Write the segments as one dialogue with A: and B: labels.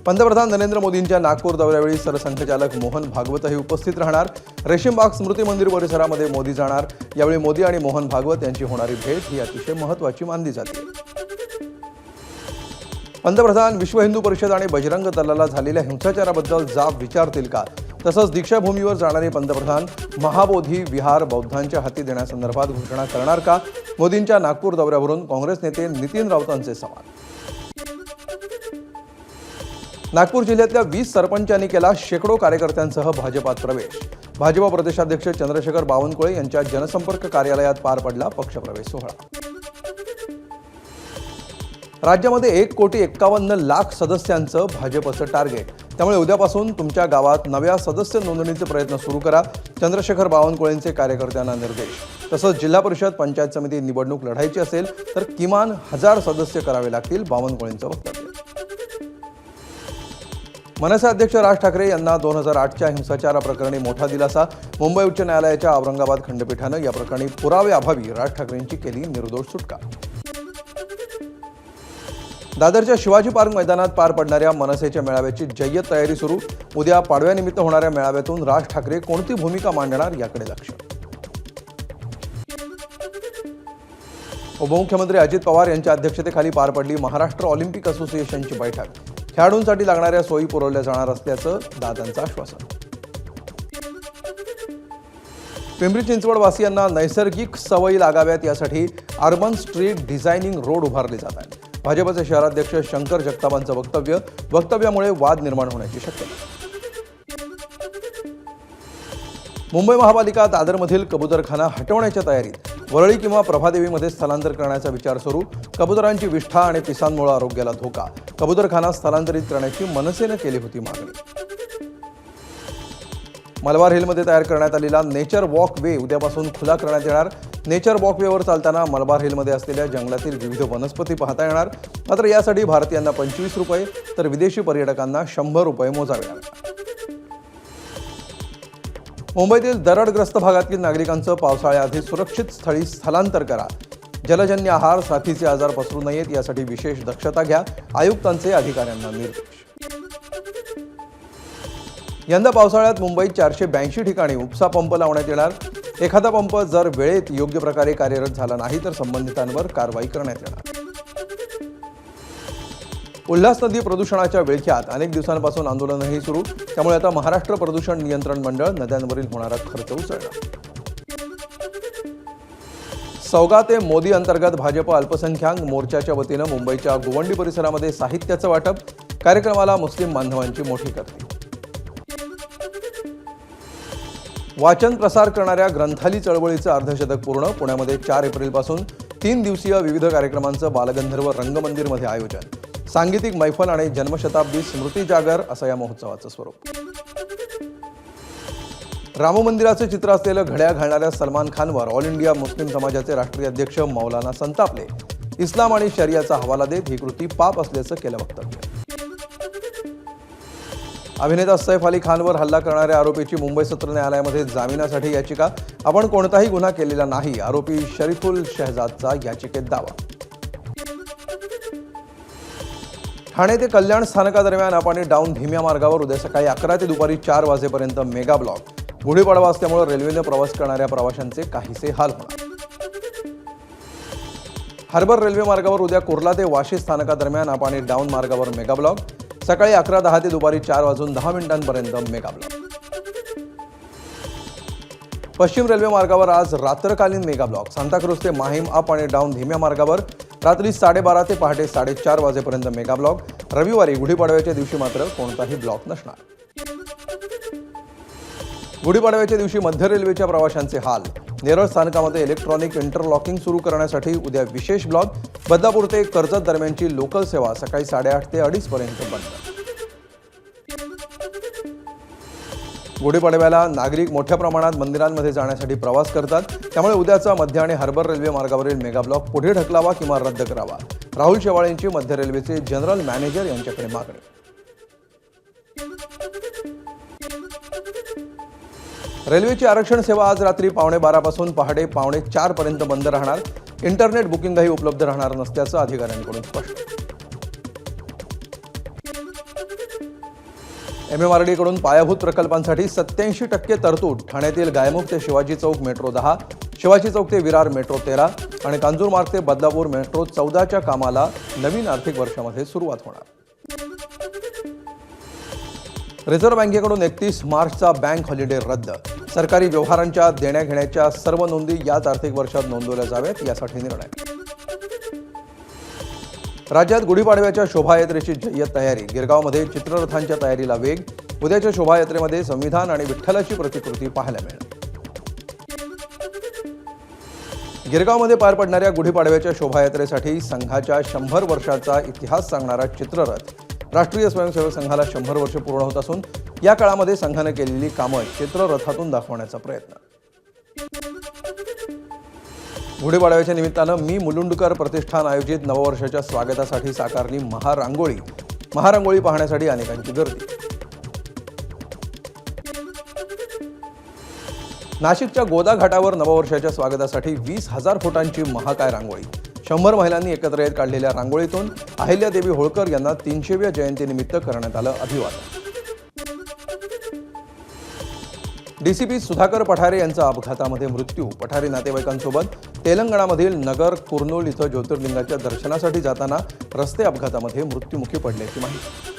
A: पंतप्रधान नरेंद्र मोदींच्या नागपूर दौऱ्यावेळी सरसंघचालक मोहन भागवतही उपस्थित राहणार। रेशीमबाग स्मृती मंदिर परिसरामध्ये मोदी जाणार। यावेळी मोदी आणि मोहन भागवत यांची होणारी भेट ही अतिशय महत्त्वाची मानली जाते। पंतप्रधान विश्व हिंदू परिषद आणि बजरंग दलाला झालेल्या हिंसाचाराबद्दल जाब विचारतील का? तसंच दीक्षाभूमीवर जाणारे पंतप्रधान महाबोधी विहार बौद्धांच्या हाती देण्यासंदर्भात घोषणा करणार का? मोदींच्या नागपूर दौऱ्यावरून काँग्रेस नेते नितीन राऊतांचे सवाल। नागपूर जिल्ह्यातल्या 20 सरपंचांनी केला शेकडो कार्यकर्त्यांसह भाजपात प्रवेश। भाजपा प्रदेशाध्यक्ष चंद्रशेखर बावनकुळे यांच्या जनसंपर्क कार्यालयात पार पडला पक्षप्रवेश सोहळा। राज्यामध्ये 1,51,00,000 सदस्यांचं भाजपचं टार्गेट, त्यामुळे उद्यापासून तुमच्या गावात नव्या सदस्य नोंदणीचे प्रयत्न सुरू करा। चंद्रशेखर बावनकुळेंचे कार्यकर्त्यांना निर्देश। तसंच जिल्हा परिषद पंचायत समिती निवडणूक लढायची असेल तर किमान 1000 सदस्य करावे लागतील, बावनकुळेंचं वक्तव्य। मनसे अध्यक्ष राज ठाकरे यांना 2008च्या हिंसाचाराप्रकरणी मोठा दिलासा। मुंबई उच्च न्यायालयाच्या औरंगाबाद खंडपीठानं या प्रकरणी पुराव्याअभावी राज ठाकरेंची केली निर्दोष सुटका। दादरच्या शिवाजी पार्क मैदानात पार पडणाऱ्या मनसेच्या मेळाव्याची जय्यत तयारी सुरू। उद्या पाडव्यानिमित्त होणाऱ्या मेळाव्यातून राज ठाकरे कोणती भूमिका मांडणार याकडे लक्ष। उपमुख्यमंत्री अजित पवार यांच्या अध्यक्षतेखाली पार पडली महाराष्ट्र ऑलिम्पिक असोसिएशनची बैठक। खेळाडूंसाठी लागणाऱ्या सोयी पुरवल्या जाणार असल्याचं दादांचं आश्वासन। पिंपरी चिंचवड वासियांना नैसर्गिक सवयी लागाव्यात यासाठी अर्बन स्ट्रीट डिझायनिंग रोड उभारले जात आहेत। भाजपचे शहराध्यक्ष शंकर जगतापांचं वक्तव्यामुळे वाद निर्माण होण्याची शक्यता। मुंबई महापालिका दादरमधील कबुतरखाना हटवण्याच्या तयारीत। वरळी किंवा प्रभादेवीमध्ये स्थलांतर करण्याचा विचार सुरू। कबुतरांची विष्ठा आणि पिसांमुळे आरोग्याला धोका। कबुतरखाना स्थलांतरित करण्याची मनसेने केली होती मागणी। मलबार हिलमध्ये तयार करण्यात आलेला नेचर वॉक वे उद्यापासून खुला करण्यात येणार। नेचर वॉक वेवर चालताना मलबार हिलमध्ये असलेल्या जंगलातील विविध वनस्पती पाहता येणार। मात्र यासाठी भारतीयांना 25 रुपये तर विदेशी पर्यटकांना 100 रुपये मोजावे लागणार। मुंबईतील दरडग्रस्त भागातील नागरिकांचं पावसाळ्याआधी सुरक्षित स्थळी स्थलांतर करा। जलजन्य आहार, साथीचे आजार पसरू नयेत यासाठी विशेष दक्षता घ्या, आयुक्तांचे अधिकाऱ्यांना निर्देश। यंदा पावसाळ्यात मुंबईत 482 ठिकाणी उपसा पंप लावण्यात येणार। एखादा पंप जर वेळेत योग्य प्रकारे कार्यरत झाला नाही तर संबंधितांवर कारवाई करण्यात येणार। उल्हास नदी प्रदूषणाच्या विळख्यात अनेक दिवसांपासून आंदोलनही सुरू, त्यामुळे आता महाराष्ट्र प्रदूषण नियंत्रण मंडळ नद्यांवरील होणारा खर्च उचलणार। सौगा ते मोदी अंतर्गत भाजप अल्पसंख्याक मोर्चाच्या वतीनं मुंबईच्या गोवंडी परिसरामध्ये साहित्याचं वाटप। कार्यक्रमाला मुस्लिम बांधवांची मोठी गर्दी। वाचन प्रसार करणाऱ्या ग्रंथाली चळवळीचं अर्धशतक पूर्ण। पुण्यामध्ये 4 एप्रिलपासून 3 दिवसीय विविध कार्यक्रमांचं बालगंधर्व रंगमंदिरमध्ये आयोजन। सांगीतिक मैफल आणि जन्मशताब्दी स्मृती जागर असं या महोत्सवाचं स्वरूप। राम मंदिराचे चित्र असलेलं घड्याळ घालणाऱ्या सलमान खानवर ऑल इंडिया मुस्लिम समाजाचे राष्ट्रीय अध्यक्ष मौलाना संतापले। इस्लाम आणि शरियाचा हवाला देत ही कृती पाप असल्याचं केलं वक्तव्य। अभिनेता सैफ अली खानवर हल्ला करणाऱ्या आरोपीची मुंबई सत्र न्यायालयामध्ये जामिनासाठी याचिका। आपण कोणताही गुन्हा केलेला नाही, आरोपी शरीफुल शहजादचा याचिकेत दावा। ठाणे ते कल्याण स्थानकादरम्यान अपाणी डाऊन धीम्या मार्गावर उद्या सकाळी 11 ते दुपारी 4 वाजेपर्यंत मेगा ब्लॉक। गुढीपाडवा असल्यामुळे रेल्वेने प्रवास करणाऱ्या प्रवाशांचे काहीसे हाल होणार। हार्बर रेल्वे मार्गावर उद्या कुर्ला ते वाशी स्थानकादरम्यान अपाणी डाऊन मार्गावर मेगा ब्लॉक। सकाळी 11:10 ते दुपारी 4:10 मेगा ब्लॉक। पश्चिम रेल्वे मार्गावर आज रात्रकालीन मेगा ब्लॉक। सांताक्रूज ते माहीम अप आणि डाऊन धीम्या मार्गावर रात्री 12:30 ते पहाटे 4:30 वाजेपर्यंत मेगा ब्लॉक। रविवारी गुढीपाडव्याच्या दिवशी मात्र कोणताही ब्लॉक नसणार। गुढीपाडव्याच्या दिवशी मध्य रेल्वेच्या प्रवाशांचे हाल। नेरळ स्थानकामध्ये इलेक्ट्रॉनिक इंटरलॉकिंग सुरू करण्यासाठी उद्या विशेष ब्लॉक। बदलापूर ते कर्जत दरम्यानची लोकल सेवा सकाळी 8:30 ते 2:30 पर्यंत बंद। गुढीपाडव्याला नागरिक मोठ्या प्रमाणात मंदिरांमध्ये जाण्यासाठी प्रवास करतात, त्यामुळे उद्याचा मध्य आणि हार्बर रेल्वे मार्गावरील मेगा ब्लॉक पुढे ढकलावा किंवा रद्द करावा। राहुल शेवाळेंची मध्य रेल्वेचे जनरल मॅनेजर यांच्याकडे मागणी। रेल्वेची आरक्षण सेवा आज रात्री 12:15 पासून पहाटे 4:15 पर्यंत बंद राहणार। इंटरनेट बुकिंगही उपलब्ध राहणार नसल्याचं अधिकाऱ्यांकडून स्पष्ट। MMRD कडून पायाभूत प्रकल्पांसाठी 87% तरतूद. ठाण्यातील गायमुख ते शिवाजी चौक मेट्रो 10, शिवाजी चौक ते विरार मेट्रो 13 आणि कांजूरमार्ग ते बदलापूर मेट्रो 14च्या कामाला नवीन आर्थिक वर्षामध्ये सुरुवात होणार. रिझर्व्ह बँकेकडून 31 मार्चचा बँक हॉलिडे रद्द. सरकारी व्यवहारांच्या देण्याघेण्याच्या सर्व नोंदी याच आर्थिक वर्षात नोंदवल्या जाव्यात यासाठी निर्णय. राज्यात गुढीपाडव्याच्या शोभायात्रेची जय्यत तयारी. गिरगावमध्ये चित्ररथांच्या तयारीला वेग. उद्याच्या शोभायात्रेमध्ये संविधान आणि विठ्ठलाची प्रतिकृती पाहायला मिळेल. गिरगावमध्ये पार पडणाऱ्या गुढीपाडव्याच्या शोभायात्रेसाठी संघाच्या 100 वर्षाचा इतिहास सांगणारा चित्ररथ. राष्ट्रीय स्वयंसेवक संघाला 100 वर्ष पूर्ण होत असून या काळामध्ये संघाने केलेली कामं चित्ररथातून दाखवण्याचा प्रयत्न. गुढीपाडव्याच्या निमित्तानं मी मुलुंडकर प्रतिष्ठान आयोजित नववर्षाच्या स्वागतासाठी साकारली महारांगोळी. महारांगोळी पाहण्यासाठी अनेकांची गर्दी. नाशिकच्या गोदा घाटावर नववर्षाच्या स्वागतासाठी 20,000 फुटांची महाकाय रांगोळी. 100 महिलांनी एकत्र येत काढलेल्या रांगोळीतून अहिल्यादेवी होळकर यांना 300व्या जयंतीनिमित्त करण्यात आलं अभिवादन. डीसीपी सुधाकर पठारे यांचा अपघातामध्ये मृत्यू. पठारे नातेवाईकांसोबत तेलंगणामधील नगर कुर्नूल इथं ज्योतिर्लिंगाच्या दर्शनासाठी जाताना रस्ते अपघातामध्ये मृत्युमुखी पडल्याची माहिती.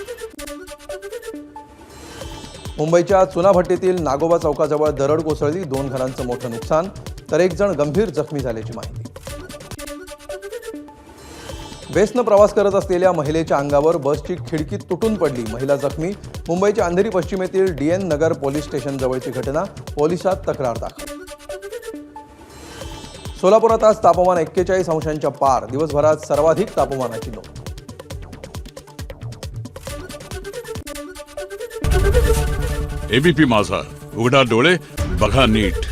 A: मुंबईच्या चुनाभट्टीतील नागोबा चौकाजवळ दरड कोसळली. 2 घरांचं मोठं नुकसान तर 1 जण गंभीर जखमी झाल्याची माहिती. बेसनं प्रवास करत असलेल्या महिलेच्या अंगावर बसची खिडकी तुटून पडली. महिला जखमी. मुंबईच्या अंधेरी पश्चिमेतील DN नगर पोलीस स्टेशन जवळची घटना. पोलिसात तक्रार दाखल. सोलापुरात आज तापमान 41 अंशांच्या पार. दिवसभरात सर्वाधिक तापमानाची नोंद.
B: ABP माझा, उघडा डोळे बघा नीट.